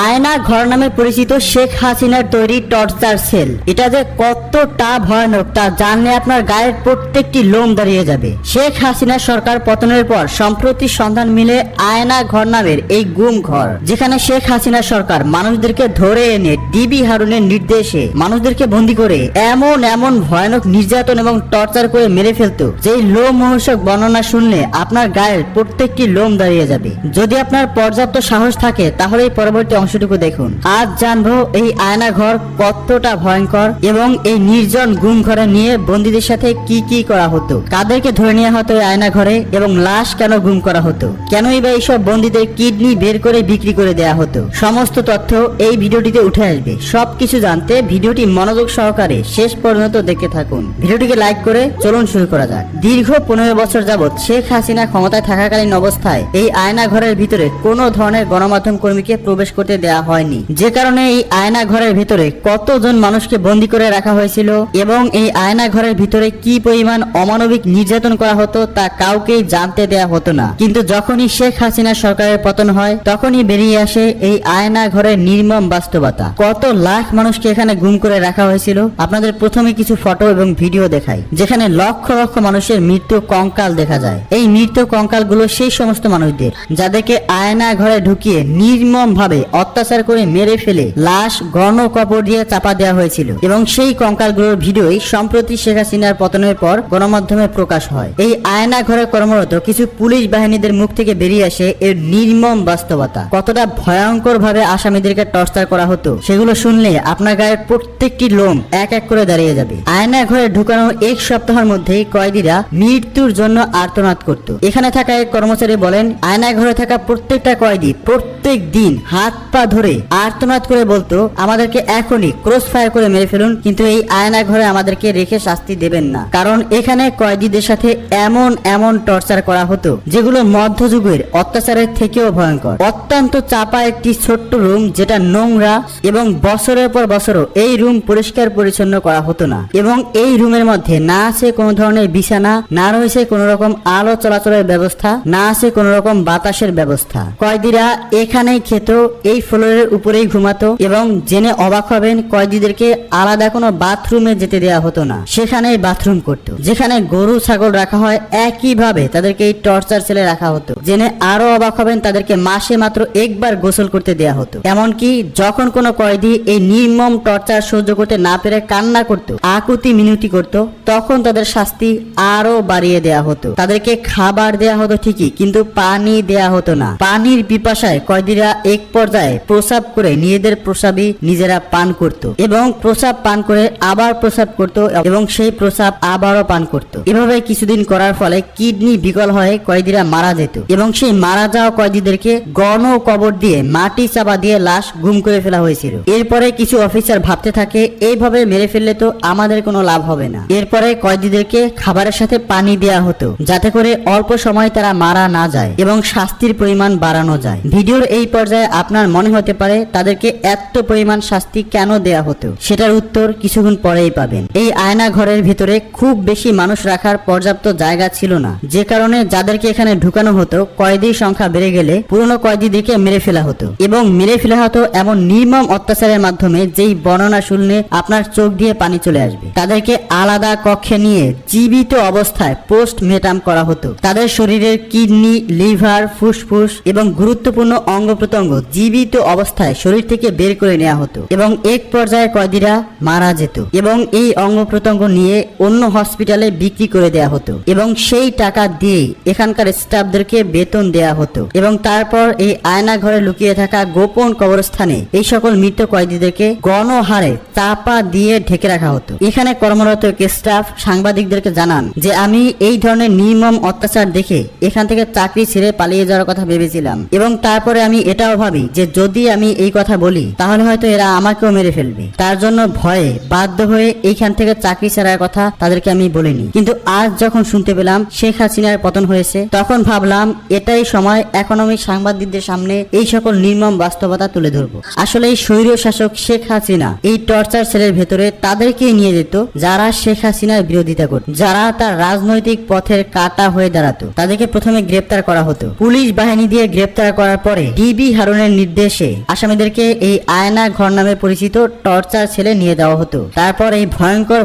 আয়না ঘর নামে পরিচিত শেখ হাসিনার তৈরি টর্চার সেল, এটা যে কতটা ভয়ানক তা জানলে আপনার গায়ের প্রত্যেকটি লোম দাঁড়িয়ে যাবে। শেখ হাসিনা সরকার পতনের পর সম্প্রতি সন্ধান মিলে আয়না ঘর নামের এই গুম ঘর, যেখানে শেখ হাসিনা সরকার মানুষদেরকে ধরে এনে ডিবি হারুনের নির্দেশে মানুষদেরকে বন্দী করে এমন এমন ভয়ানক নির্যাতন এবং টর্চার করে মেরে ফেলতো, যেই লোমহর্ষক বর্ণনা শুনলে আপনার গায়ের প্রত্যেকটি লোম দাঁড়িয়ে যাবে। যদি আপনার পর্যাপ্ত সাহস থাকে তাহলে এই পরবর্তী অংশটুকু দেখুন। আজ জানবো এই আয়না ঘর কতটা ভয়ঙ্কর এবং এই নির্জন গুম ঘরে নিয়ে বন্দীদের সাথে কি কি করা হতো, কাদেরকে ধরে নেওয়া হতো এই আয়না ঘরে এবং লাশ কেন গুম করা হতো, কেনই বা এইসব বন্দীদের কিডনি বের করে বিক্রি করে দেয়া হতো। সমস্ত তথ্য এই ভিডিওটিতে উঠে আসবে। সবকিছু জানতে ভিডিওটি মনোযোগ সহকারে শেষ পর্যন্ত দেখতে থাকুন। ভিডিওটিকে লাইক করে চলুন শুরু করা যাক। দীর্ঘ 15 বছর যাবৎ শেখ হাসিনা ক্ষমতায় থাকাকালীন অবস্থায় এই আয়না ঘরের ভিতরে কোনো ধরনের গণমাধ্যম কর্মীকে প্রবেশ করতে দেয়া হয়নি, যে কারণে এই আয়না ঘরের ভিতরে কতজন মানুষকে বন্দী করে রাখা হয়েছিল এবং এই আয়না ঘরের ভিতরে কি পরিমাণ অমানবিক নির্যাতন করা হতো তা কাউকেই জানতে দেয়া হতো না। কিন্তু যখনই শেখ হাসিনা সরকারের পতন হয় তখনই বেরিয়ে আসে এই আয়না ঘরের নির্মম বাস্তবতা। কত লাখ মানুষকে এখানে গুম করে রাখা হয়েছিল। আপনাদের প্রথমে কিছু ফটো এবং ভিডিও দেখাই, যেখানে লক্ষ লক্ষ মানুষের মৃত্যু কঙ্কাল দেখা যায়। এই মৃত্যু কঙ্কাল গুলো সেই সমস্ত মানুষদের যাদেরকে আয়না ঘরে ঢুকিয়ে নির্মম ভাবে অত্যাচার করে মেরে ফেলে লাশ গণ কবর দিয়ে চাপা দেওয়া হয়েছিল এবং সেই কঙ্কালগুলোর ভিডিওই সম্প্রতি শেখ হাসিনার পতনের পর গণমাধ্যমে প্রকাশ হয়। এই আয়না ঘরে কর্মরত কিছু পুলিশ বাহিনীদের মুখ থেকে বেরিয়ে আসে এর নির্মম বাস্তবতা। কতটা ভয়ঙ্কর ভাবে আসামিদেরকে টর্চার করা হতো সেগুলো শুনলে আপনার গায়ের প্রত্যেকটি লোম এক এক করে দাঁড়িয়ে যাবে। আয়না ঘরে ঢুকানোর 1 সপ্তাহের মধ্যেই কয়েদিরা মৃত্যুর জন্য আর্তনাদ করত। এখানে থাকা এক কর্মচারী বলেন, আয়না ঘরে থাকা প্রত্যেকটা কয়েদি প্রত্যেক দিন হাত পা ধরে আর্তনাদ করে বলতো, আমাদেরকে এখনই ক্রস ফায়ার করে মেরে ফেলুন, কিন্তু এই আয়না ঘরে আমাদেরকে রেখে শাস্তি দেবেন না। কারণ এখানে কয়েদিদের সাথে এমন এমন টর্চার করা হতো যেগুলো মধ্যযুগের অত্যাচারের থেকেও ভয়ঙ্কর। অত্যন্ত চাপা একটি ছোট্ট রুম, যেটা নোংরা এবং বছরের পর বছরও এই রুম পরিষ্কার পরিচ্ছন্ন করা হতো না। এবং এই রুমের মধ্যে না আছে কোনো ধরনের বিছানা, না রয়েছে কোনো রকম আলো চলাচলের ব্যবস্থা, না আছে কোনো রকম বাতাসের ব্যবস্থা। কয়েদিরা এখানেই খেত, এই ফ্লোরের উপরেই ঘুমাতো এবং জেনে অবাক হবেন কয়েদিদেরকে আলাদা কোনো বাথরুমে যেতে দেওয়া হতো না, সেখানেই বাথরুম করতো। যেখানে গরু ছাগল রাখা হয় একইভাবে তাদেরকে এই টর্চার সেলে রাখা হতো। জেনে আরো অবাক হবেন তাদেরকে মাসে মাত্র একবার গোসল করতে দেওয়া হতো। এমনকি যখন কোনো কয়েদি এই নির্মম টর্চার সহ্য করতে না পেরে কান্না করত, আকুতি মিনতি করত, তখন তাদের শাস্তি আরো বাড়িয়ে দেয়া হতো। তাদেরকে খাবার দেয়া হতো ঠিকই, কিন্তু পানি দেয়া হতো না। পানির পিপাসায় কয়েদিরা এক পর্যায়ে প্রস্রাব করে নিজেদের প্রস্রাবই নিজেরা পান করত এবং প্রস্রাব পান করে আবার প্রস্রাব করত এবং সেই প্রস্রাব আবারও পান করত। এভাবে কিছুদিন করার ফলে কিডনি বিকল হয়ে কয়েদিরা মারা যেত এবং সেই মারা যাওয়া কয়েদিদেরকে গণ কবর দিয়ে মাটি চাপা দিয়ে লাশ গুম করে ফেলা হয়েছিল। এরপরে কিছু অফিসার ভাবতে থাকে, এইভাবে মেরে ফেললে তো আমাদের কোনো লাভ হবে না। এরপরে কয়েদিদেরকে খাবারের সাথে পানি দেয়া হতো, যাতে করে অল্প সময় তারা মারা না যায় এবং শাস্তির পরিমাণ বাড়ানো যায়। ভিডিওর এই পর্যায়ে আপনার মনে হতে পারে তাদেরকে এত পরিমাণ শাস্তি কেন দেয়া হতো, সেটার উত্তর কিছুক্ষণ পরেই পাবেন। এই আয়না ঘরের ভিতরে খুব বেশি মানুষ রাখার পর্যাপ্ত জায়গা ছিল না, যে কারণে যাদেরকে এখানে ঢুকানো হতো কয়েদির সংখ্যা বেড়ে গেলে পুরনো কয়েদিদেরকে মেরে ফেলা হতো এবং মেরে ফেলা হতো এমন নির্মম অত্যাচারের মাধ্যমে যেই বর্ণনা শুনলে আপনার চোখ দিয়ে পানি চলে আসবে। তাদেরকে আলাদা কক্ষে নিয়ে জীবিত অবস্থায় পোস্টমর্টম করা হতো। তাদের শরীরের কিডনি, লিভার, ফুসফুস এবং গুরুত্বপূর্ণ অঙ্গ প্রত্যঙ্গ জীবিত অবস্থায় শরীর থেকে বের করে নেওয়া হতো এবং এক পর্যায়ে কয়েদিরা মারা যেত এবং এই অঙ্গ প্রত্যঙ্গ নিয়ে অন্য হসপিটালে বিক্রি করে দেয়া হতো এবং সেই টাকা দিয়ে এখানকার স্টাফদেরকে বেতন দেয়া হতো এবং তারপর এই আয়না ঘরে লুকিয়ে থাকা গোপন কবরস্থানে এই সকল মৃত কয়েদিদেরকে গণহারে চাপা দিয়ে ঢেকে রাখা হতো। এখানে কর্মরত স্টাফ সাংবাদিকদেরকে জানান যে, আমি এই ধরনের নির্মম অত্যাচার দেখে এখান থেকে চাকরি ছেড়ে পালিয়ে যাওয়ার কথা ভেবেছিলাম এবং তারপরে আমি এটাও ভাবি যে যদি আমি এই কথা বলি তাহলে হয়তো এরা আমাকেও মেরে ফেলবে। তার জন্য ভয়ে বাধ্য হয়ে এইখান থেকে চাকরি ছাড়ার কথা তাদেরকে আমি বলিনি। কিন্তু আজ যখন শুনতে পেলাম শেখ হাসিনার পতন হয়েছে, তখন ভাবলাম এটাই সময় এখন আমি সাংবাদিকদের সামনে এই সকল নির্মম বাস্তবতা তুলে ধরবো। আসলে এই স্বৈর শাসক শেখ হাসিনা এই টর্চার সেলের ভেতরে তাদেরকে নিয়ে যেত যারা শেখ হাসিনার বিরোধিতা করত, যারা তার রাজনৈতিক পথের কাঁটা হয়ে দাঁড়াতো। তাদেরকে প্রথমে গ্রেপ্তার করা হতো। পুলিশ বাহিনী দিয়ে গ্রেপ্তার করার পরে ডিবি হারুনের নির্দেশে আসামিদেরকে এই আয়না ঘর নামে পরিচিত টর্চার সেলে নিয়ে দেওয়া হতো। তারপর এই ভয়ঙ্কর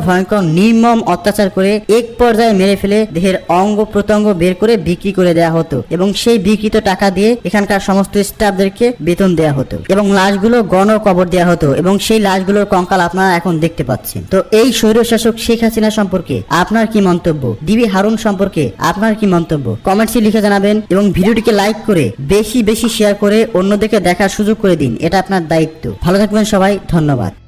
নির্মম অত্যাচার করে এক পর্যায়ে মেরে ফেলে দেহের অঙ্গ প্রত্যঙ্গ বের করে বিক্রি করে দেওয়া হতো এবং সেই বিক্রিত টাকা দিয়ে এখানকার সমস্ত স্টাফদেরকে বেতন দেওয়া হতো এবং লাশগুলো গণকবর দেওয়া হতো এবং সেই লাশগুলোর কঙ্কাল আপনারা এখন দেখতে পাচ্ছেন। তো এই স্বৈরশাসক শেখ হাসিনা সম্পর্কে আপনার কি মন্তব্য, ডিবি হারুন সম্পর্কে আপনার কি মন্তব্য, কমেন্টসে লিখে জানাবেন এবং ভিডিওটিকে লাইক করে বেশি বেশি শেয়ার করে অন্যদেরকে দেখার সুযোগ করে দিন। এটা আপনার দায়িত্ব। ভালো থাকবেন সবাই, ধন্যবাদ।